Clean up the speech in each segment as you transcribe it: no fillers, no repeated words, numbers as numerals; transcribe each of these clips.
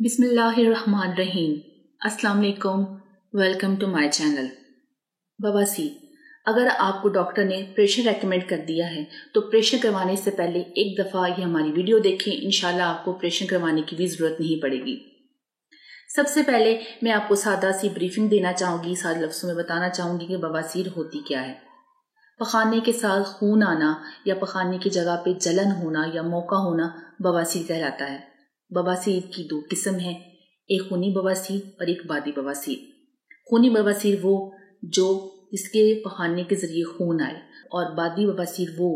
बिस्मिल्लाहिर्रहमानिर्रहीम। अस्सलाम वालेकुम, वेलकम टू माय चैनल। बवासीर। अगर आपको डॉक्टर ने प्रेशर रेकमेंड कर दिया है तो प्रेशर करवाने से पहले एक दफ़ा ये हमारी वीडियो देखें। इंशाल्लाह आपको प्रेशर करवाने की भी ज़रूरत नहीं पड़ेगी। सबसे पहले मैं आपको सादा सी ब्रीफिंग देना चाहूँगी, सारे लफ्ज़ों में बताना चाहूँगी कि बवासीर होती क्या है। पखाने के साथ खून आना या पखाने की जगह पे जलन होना या मौका होना बवासीर कहलाता है। बवासीर की दो किस्म है, एक खूनी बवासीर और एक बादी बवासीर। खूनी बवासीर वो जो जिसके पखाने के जरिए खून आए, और बादी बवासीर वो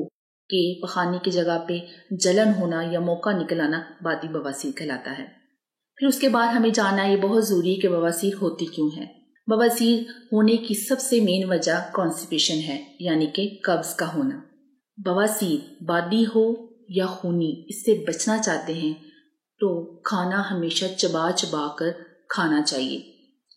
के पखाने की जगह पे जलन होना या मौका निकल आना बादी बवासीर कहलाता है। फिर उसके बाद हमें जानना ये बहुत ज़रूरी है कि बवासीर होती क्यों है। बवासीर होने की सबसे मेन वजह कॉन्स्टिपेशन है, यानी कि कब्ज का होना। बवासीर बादी हो या खूनी, इससे बचना चाहते हैं तो खाना हमेशा चबा चबा कर खाना चाहिए।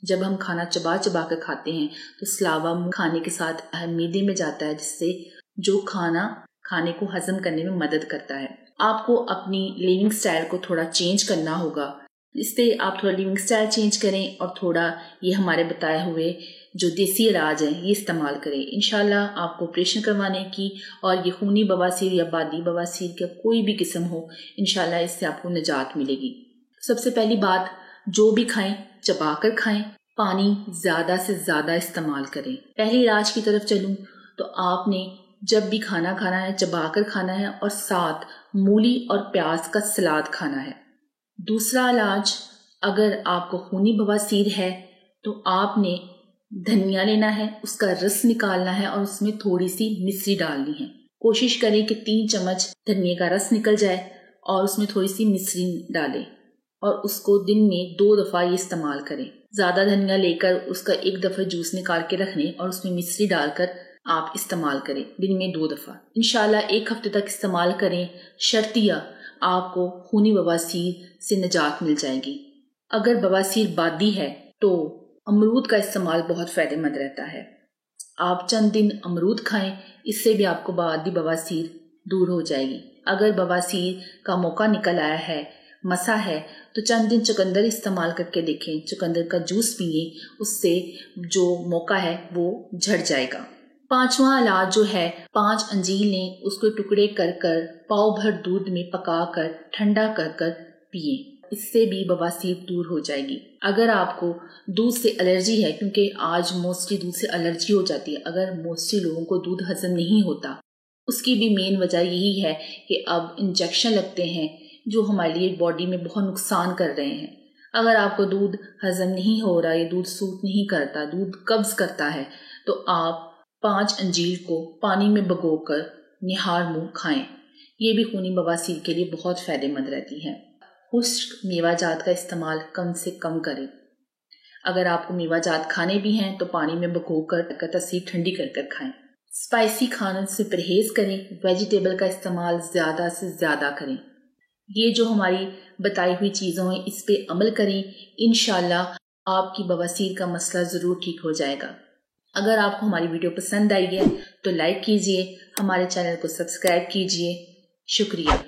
जब हम खाना चबा चबा कर खाते हैं तो सलावा खाने के साथ मीदे में जाता है, जिससे जो खाना खाने को हजम करने में मदद करता है। आपको अपनी लिविंग स्टाइल को थोड़ा चेंज करना होगा, इससे आप थोड़ा लिविंग स्टाइल चेंज करें और थोड़ा ये हमारे बताए हुए जो देसी इलाज है ये इस्तेमाल करें। इंशाल्लाह आपको ऑपरेशन करवाने की और ये खूनी बवासीर या बादी बवासीर का कोई भी किस्म हो, इंशाल्लाह इससे आपको निजात मिलेगी। सबसे पहली बात, जो भी खाएं चबा कर खाएं, पानी ज़्यादा से ज़्यादा इस्तेमाल करें। पहली इलाज की तरफ चलूँ तो आपने जब भी खाना खाना है चबा कर खाना है और साथ मूली और प्याज का सलाद खाना है। दूसरा इलाज, अगर आपको खूनी बवासीर है तो आपने धनिया लेना है, उसका रस निकालना है और उसमें थोड़ी सी मिश्री डालनी है। कोशिश करें कि 3 चम्मच धनिया का रस निकल जाए और उसमें थोड़ी सी मिश्री डालें और उसको दिन में 2 दफ़ा ये इस्तेमाल करें। ज़्यादा धनिया लेकर उसका 1 दफ़ा जूस निकाल के रख लें और उसमें मिश्री डालकर आप इस्तेमाल करें दिन में 2 दफ़ा। इंशाल्लाह 1 हफ्ते तक इस्तेमाल करें, शर्तिया आपको खूनी बवासीर से निजात मिल जाएगी। अगर बवासीर बादी है तो अमरूद का इस्तेमाल बहुत फ़ायदेमंद रहता है। आप चंद दिन अमरूद खाएं, इससे भी आपको बादी बवासीर दूर हो जाएगी। अगर बवासीर का मौका निकल आया है, मसा है, तो चंद दिन चुकंदर इस्तेमाल करके देखें, चुकंदर का जूस पिए, उससे जो मौका है वो झड़ जाएगा। 5वां इलाज जो है, 5 अंजीर लें, उसको टुकड़े कर कर पाव भर दूध में पका कर ठंडा कर कर पिए, इससे भी बवासीर दूर हो जाएगी। अगर आपको दूध से एलर्जी है, क्योंकि आज मोस्टली दूध से एलर्जी हो जाती है, अगर मोस्टली लोगों को दूध हजम नहीं होता, उसकी भी मेन वजह यही है कि अब इंजेक्शन लगते हैं जो हमारे लिए बॉडी में बहुत नुकसान कर रहे हैं। अगर आपको दूध हजम नहीं हो रहा, ये दूध सूट नहीं करता, दूध कब्ज करता है, तो आप 5 अंजीर को पानी में भिगोकर निहार मुंह खाएं। ये भी खूनी बवासीर के लिए बहुत फ़ायदेमंद रहती है। खुश्क मेवाजात का इस्तेमाल कम से कम करें। अगर आपको मेवाजात खाने भी हैं तो पानी में भिगोकर तसीर ठंडी कर कर खाएं। स्पाइसी खानों से परहेज करें, वेजिटेबल का इस्तेमाल ज़्यादा से ज़्यादा करें। ये जो हमारी बताई हुई चीज़ों हैं, इस पे अमल करें, इंशाल्लाह आपकी बवासीर का मसला ज़रूर ठीक हो जाएगा। अगर आपको हमारी वीडियो पसंद आई है तो लाइक कीजिए, हमारे चैनल को सब्सक्राइब कीजिए। शुक्रिया।